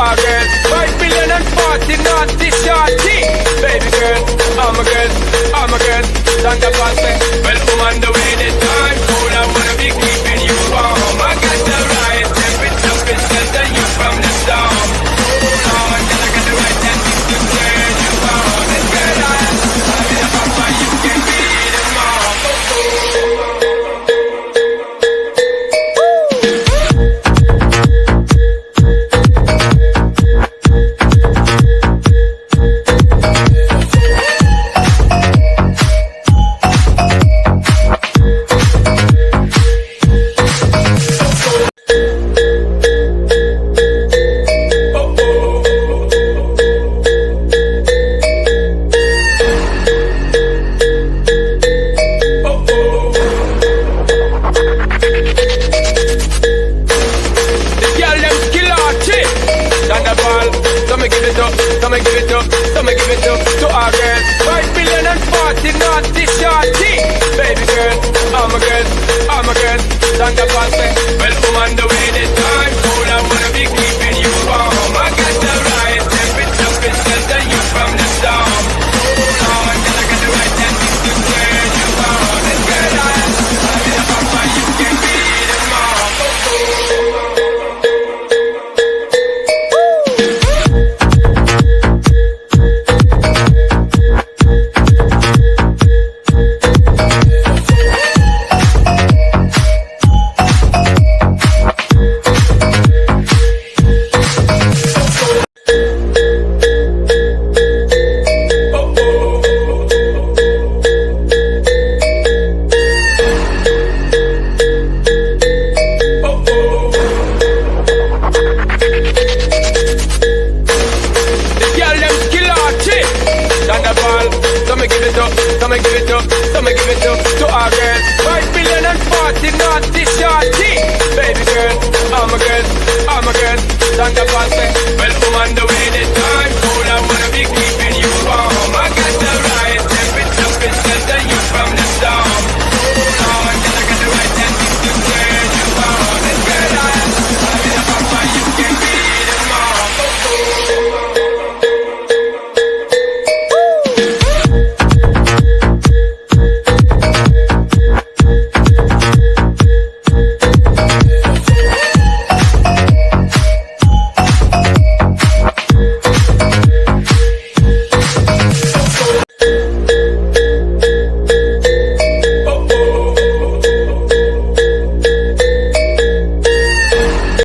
our girl. 5 billion and 40 naughty shorty. Baby girl, I'm a girl, I'm a girl. Santa Claus say, well, woman, the way the time cool, I wanna be keeping you warm. I got the right temperature, it's shelter you from the storm. Oh, I got the right temperature to turn you on. And girl, I'm in a papa, you can be the mom. To our girl, 5 billion and 40 naughty shorty. Baby girl, I'm a girl, I'm a girl. Santa Claus say, well, woman, the way the time cold, I wanna be keeping you warm. I got the right temperature, it's shelter you from the storm. Oh, I got the right temperature to turn you on. And girl, I'm in a papa, you can be the mom. To our girl, 5 billion and 40 naughty shorty. Baby girl, I'm a girl, I'm a girl. Santa Claus say, well, woman, the way the time cold, I wanna